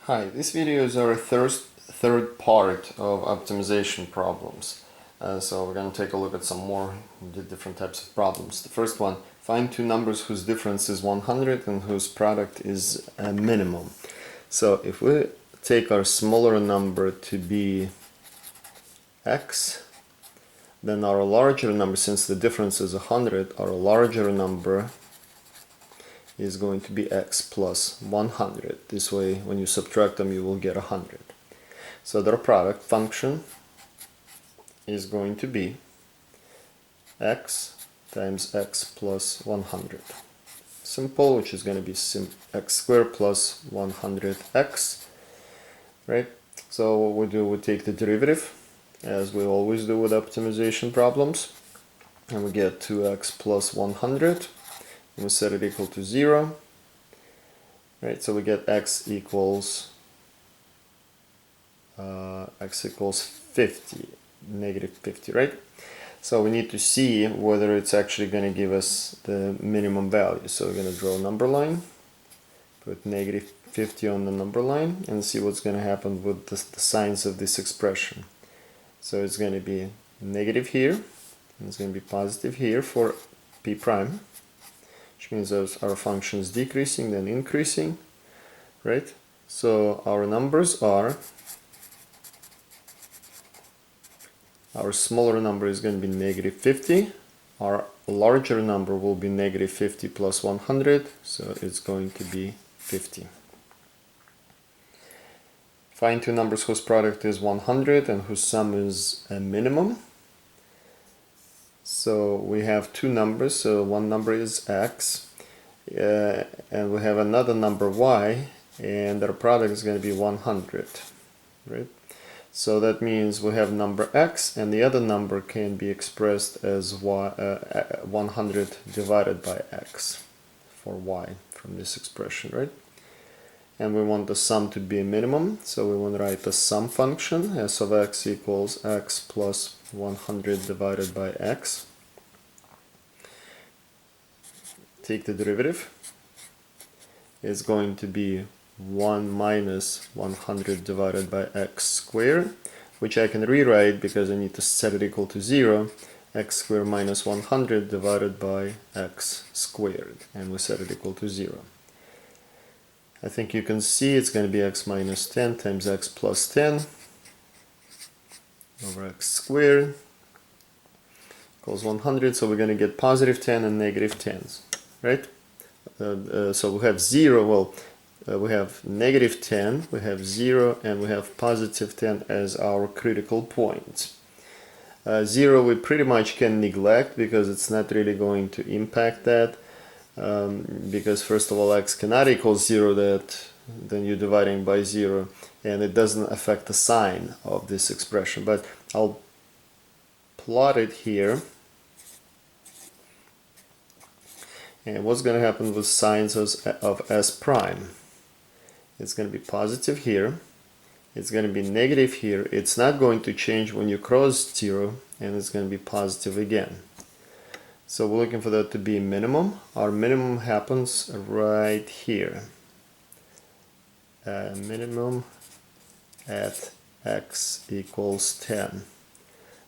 Hi, this video is our third part of optimization problems. So we're going to take a look at some more different types of problems. The first one, find two numbers whose difference is 100 and whose product is a minimum. So if we take our smaller number to be x, then our larger number, since the difference is 100, our larger number is going to be x plus 100. This way, when you subtract them, you will get 100. So their product function is going to be x times x plus 100. Simple, which is going to be x squared plus 100x, right? So what we do, we take the derivative, as we always do with optimization problems, and we get 2x plus 100. And we set it equal to 0, right? So we get x equals 50, negative 50, right? So we need to see whether it's actually going to give us the minimum value. So we're going to draw a number line, put negative 50 on the number line, and see what's going to happen with the signs of this expression. So it's going to be negative here, and it's going to be positive here for p prime, which means our function is decreasing, then increasing, right? So our numbers are, our smaller number is going to be negative 50, our larger number will be negative 50 plus 100, so it's going to be 50. Find two numbers whose product is 100 and whose sum is a minimum. So we have two numbers, so one number is x, and we have another number y, and their product is going to be 100, right? So that means we have number x, and the other number can be expressed as 100 divided by x for y from this expression, right? And we want the sum to be a minimum, so we want to write the sum function, s of x equals x plus 100 divided by x. Take the derivative. It's going to be 1 minus 100 divided by x squared, which I can rewrite because I need to set it equal to 0, x squared minus 100 divided by x squared, and we set it equal to 0. I think you can see it's going to be x minus 10 times x plus 10 over x squared equals 100, so we're going to get positive 10 and negative 10s, right? So we have 0, well, we have negative 10, we have 0, and we have positive 10 as our critical points. 0 we pretty much can neglect because it's not really going to impact that. Because first of all, x cannot equal 0, then you're dividing by 0, and it doesn't affect the sign of this expression. But I'll plot it here, and what's going to happen with signs of s prime? It's going to be positive here, it's going to be negative here, it's not going to change when you cross 0, and it's going to be positive again. So we're looking for that to be minimum. Our minimum happens right here. Minimum at x equals 10.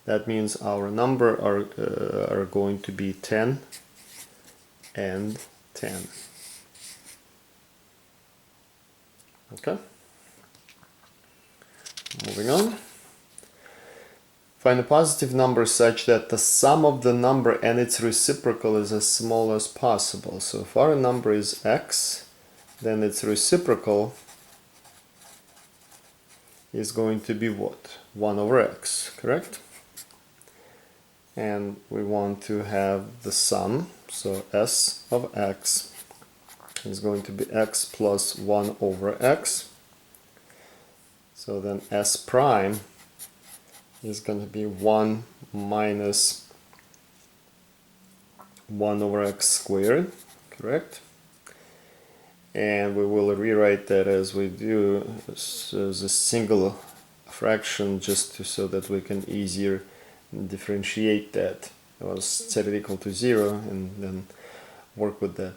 That means our number are going to be 10 and 10. Okay. Moving on. Find a positive number such that the sum of the number and its reciprocal is as small as possible. So if our number is x, then its reciprocal is going to be what? 1 over x, correct? And we want to have the sum, so s of x is going to be x plus 1 over x. So then s prime is going to be 1 minus 1 over x squared, correct? And we will rewrite that as we do as a single fraction, just so that we can easier differentiate that. I'll set it equal to 0 and then work with that.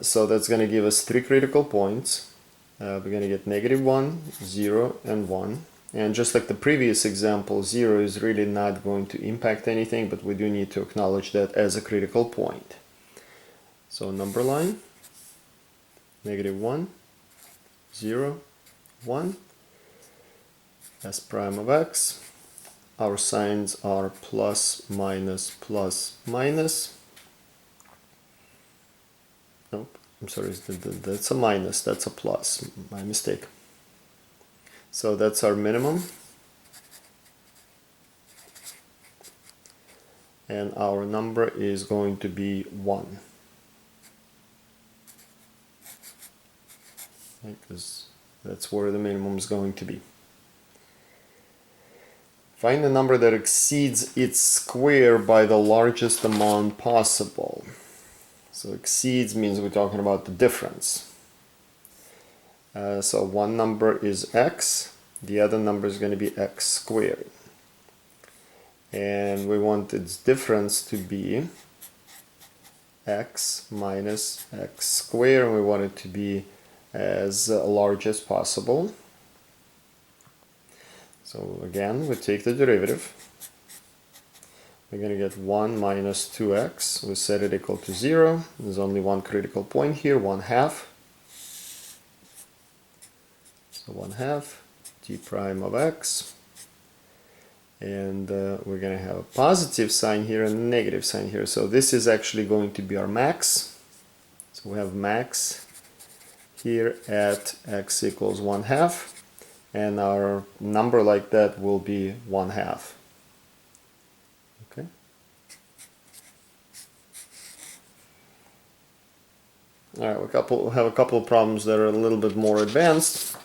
So that's going to give us 3 critical points. we're going to get -1, 0, and 1. And just like the previous example, 0 is really not going to impact anything, but we do need to acknowledge that as a critical point. So number line, -1, 0, 1, s prime of x. Our signs are plus, minus, plus, minus. Nope, I'm sorry, that's a minus, that's a plus, my mistake. So that's our minimum. And our number is going to be 1. Because that's where the minimum is going to be. Find a number that exceeds its square by the largest amount possible. So exceeds means we're talking about the difference. So one number is x, the other number is going to be x squared. And we want its difference to be x minus x squared, and we want it to be as large as possible. So again, we take the derivative. We're going to get 1 minus 2x. We set it equal to 0. There's only one critical point here, 1/2. So 1/2 t prime of x. And we're going to have a positive sign here and a negative sign here. So this is actually going to be our max. So we have max here at x equals 1/2. And our number like that will be 1/2. Okay. All right, we have a couple of problems that are a little bit more advanced.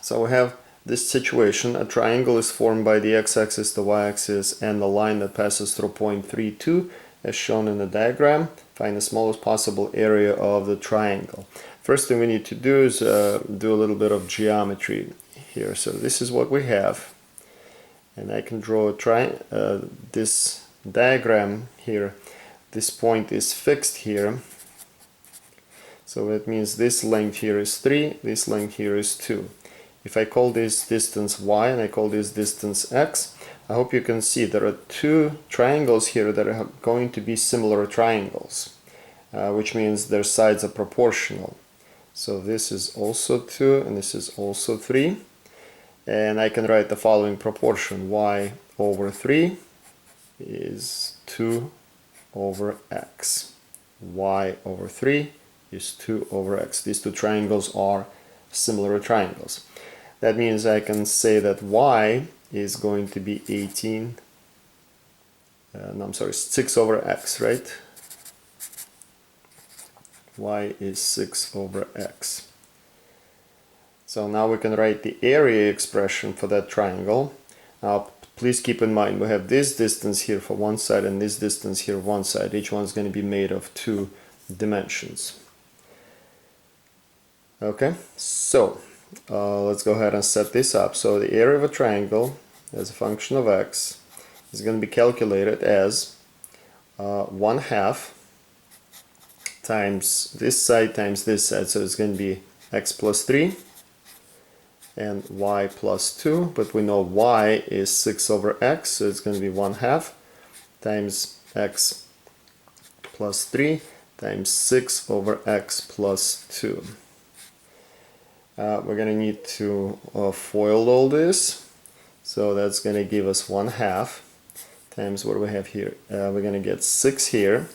So we have this situation: a triangle is formed by the x-axis, the y-axis, and the line that passes through point 3, 2, as shown in the diagram. Find the smallest possible area of the triangle. First thing we need to do is do a little bit of geometry here. So this is what we have, and I can draw this diagram here. This point is fixed here, so that means this length here is 3, this length here is 2. If I call this distance y and I call this distance x, I hope you can see there are two triangles here that are going to be similar triangles, which means their sides are proportional. So this is also 2 and this is also 3. And I can write the following proportion: y over 3 is 2 over x. Y over 3 is 2 over x. These two triangles are similar triangles. That means I can say that y is going to be 6 over x, right? Y is 6 over x. So now we can write the area expression for that triangle. Now please keep in mind we have this distance here for one side and this distance here one side. Each one is going to be made of 2 dimensions. Okay, so let's go ahead and set this up. So the area of a triangle as a function of x is going to be calculated as 1/2 times this side times this side. So it's going to be x plus 3 and y plus 2, but we know y is 6 over x, so it's going to be 1/2 times x plus 3 times 6 over x plus 2. We're going to need to FOIL all this, so that's going to give us 1/2 times what do we have here. We're going to get 6 here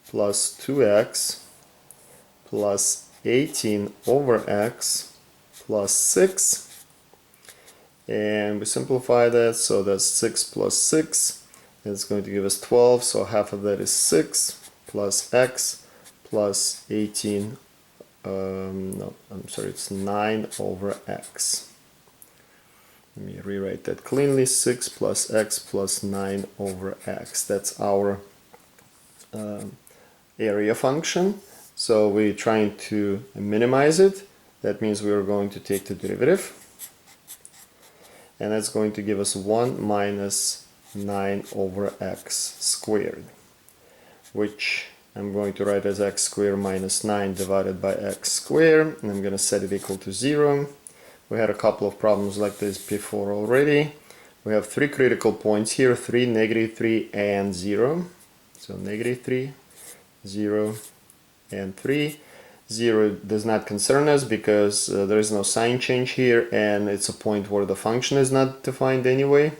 plus 2x plus 18 over x plus 6, and we simplify that, so that's 6 plus 6, and it's going to give us 12, so half of that is 6 plus x plus 18, no, I'm sorry, it's 9 over x. Let me rewrite that cleanly: 6 plus x plus 9 over x. That's our area function. So we're trying to minimize it. That means we are going to take the derivative, and that's going to give us 1 minus 9 over x squared, which I'm going to write as x squared minus 9 divided by x squared, and I'm going to set it equal to 0. We had a couple of problems like this before already. We have 3 critical points here, 3, -3, and 0. So -3, 0, and 3. 0 does not concern us because there is no sign change here, and it's a point where the function is not defined anyway.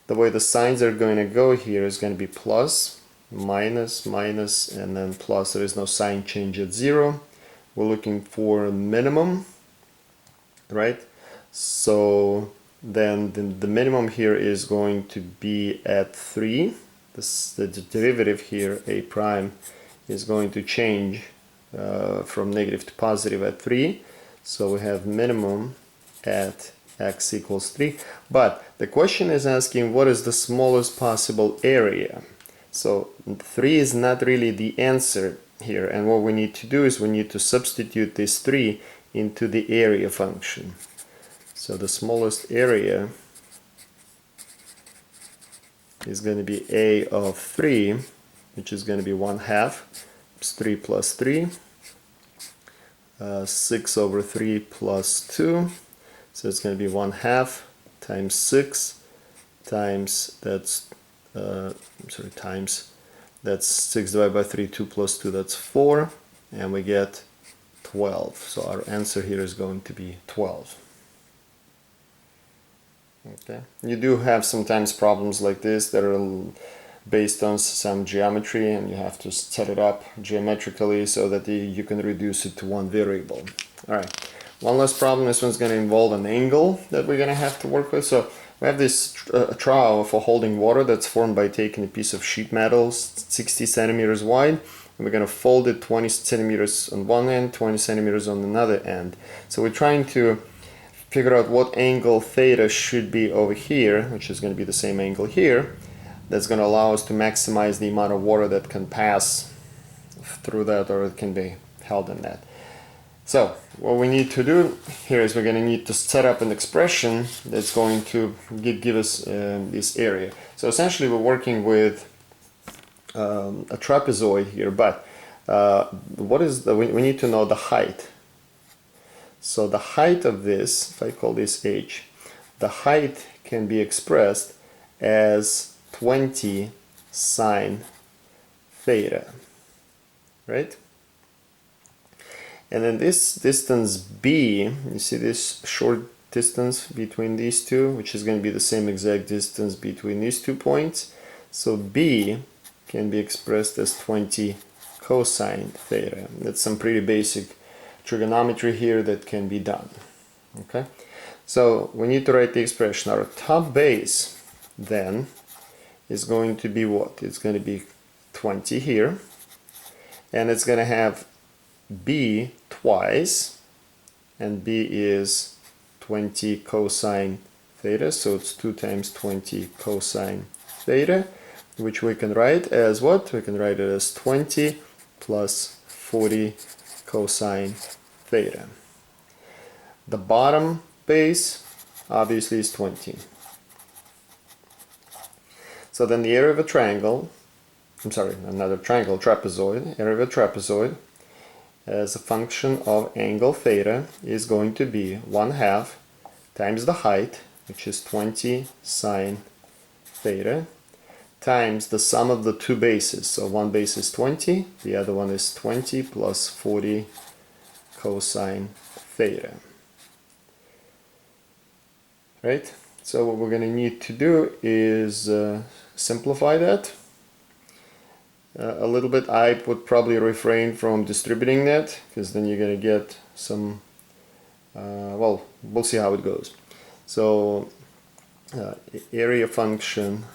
The way the signs are going to go here is going to be plus, minus, minus, and then plus. There is no sign change at 0. We're looking for a minimum, right? So then the minimum here is going to be at 3. The derivative here, a prime, is going to change from negative to positive at 3. So we have minimum at x equals 3. But the question is asking what is the smallest possible area. So 3 is not really the answer here. And what we need to do is we need to substitute this 3 into the area function. So the smallest area is going to be a of 3, which is going to be 1/2. It's 3 plus 3. 6 over 3 plus 2. So it's going to be 1/2 times 6 times, that's that's 6 divided by 3, 2 plus 2, that's 4, and we get 12. So our answer here is going to be 12. Okay. You do have sometimes problems like this that are based on some geometry, and you have to set it up geometrically so that you can reduce it to one variable. Alright, one last problem. This one's going to involve an angle that we're going to have to work with. So we have this trowel for holding water that's formed by taking a piece of sheet metal 60 centimeters wide, and we're going to fold it 20 centimeters on one end, 20 centimeters on another end. So we're trying to figure out what angle theta should be over here, which is going to be the same angle here. That's going to allow us to maximize the amount of water that can pass through that, or it can be held in that. So what we need to do here is we're going to need to set up an expression that's going to give us this area. So essentially we're working with a trapezoid here, but we need to know the height. So the height of this, if I call this h, the height can be expressed as 20 sine theta, right? And then this distance b, you see this short distance between these two, which is going to be the same exact distance between these 2 points. So b can be expressed as 20 cosine theta. That's some pretty basic trigonometry here that can be done. Okay, so we need to write the expression. Our top base then is going to be what? It's going to be 20 here, and it's going to have b twice, and b is 20 cosine theta, so it's 2 times 20 cosine theta, which we can write as what? We can write it as 20 plus 40 cosine theta. The bottom base obviously is 20. So then the area of a triangle, another triangle, trapezoid, area of a trapezoid as a function of angle theta is going to be 1/2 times the height, which is 20 sine theta, times the sum of the two bases. So one base is 20, the other one is 20 plus 40 cosine theta. Right? So what we're going to need to do is simplify that a little bit. I would probably refrain from distributing that, because then you're going to get some, well, we'll see how it goes. So area function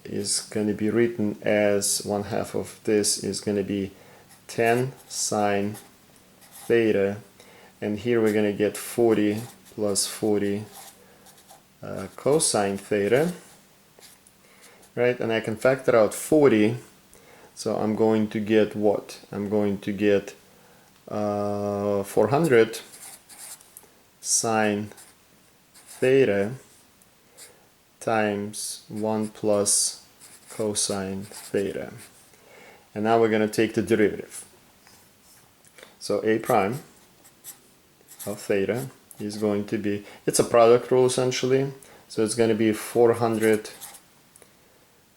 is going to be written as 1/2 of this is going to be 10 sine theta, and here we're going to get 40 plus 40 cosine theta, right? And I can factor out 40, so I'm going to get what? I'm going to get 400 sine theta times 1 plus cosine theta. And now we're going to take the derivative. So a prime of theta is going to be, it's a product rule essentially, so it's going to be 400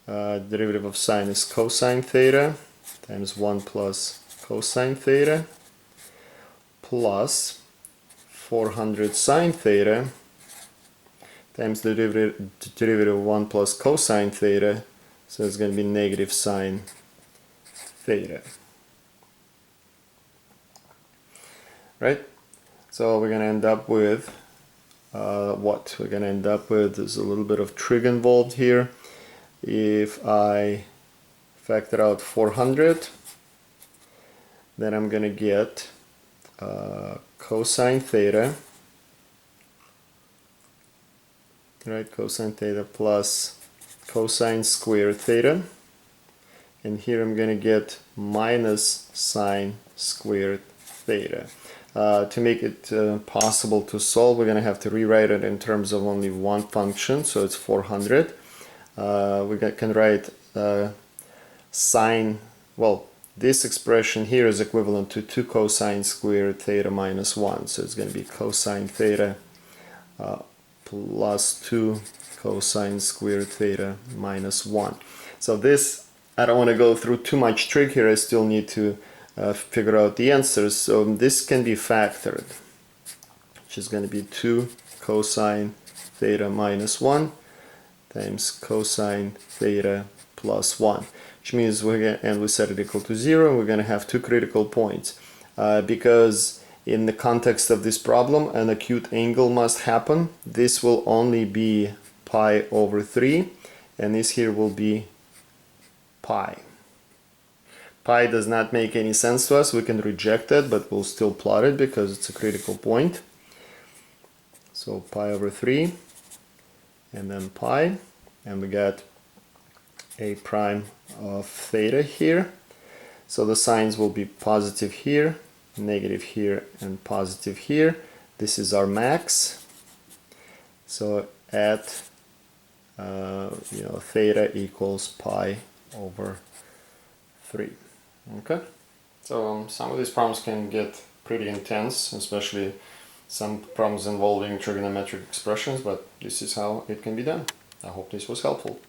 derivative of sine is cosine theta times 1 plus cosine theta plus 400 sine theta times the derivative of 1 plus cosine theta, so it's going to be negative sine theta. Right? So we're going to end up with what? We're going to end up with, there's a little bit of trig involved here. If I factor out 400, then I'm going to get cosine theta, right? Cosine theta plus cosine squared theta. And here I'm going to get minus sine squared theta. To make it possible to solve, we're going to have to rewrite it in terms of only one function, so it's 400. We can write sine, well, this expression here is equivalent to 2 cosine squared theta minus 1, so it's going to be cosine theta plus 2 cosine squared theta minus 1. So this, I don't want to go through too much trig here, I still need to figure out the answers. So this can be factored, which is going to be 2 cosine theta minus 1 times cosine theta plus 1, which means and we set it equal to 0, we're going to have two critical points. Because in the context of this problem, an acute angle must happen. This will only be pi over 3, and this here will be pi. Pi does not make any sense to us, we can reject it, but we'll still plot it because it's a critical point. So pi over 3, and then pi, and we got a prime of theta here. So the signs will be positive here, negative here, and positive here. This is our max. So at theta equals pi over 3. Okay, so some of these problems can get pretty intense, especially some problems involving trigonometric expressions, but this is how it can be done. I hope this was helpful.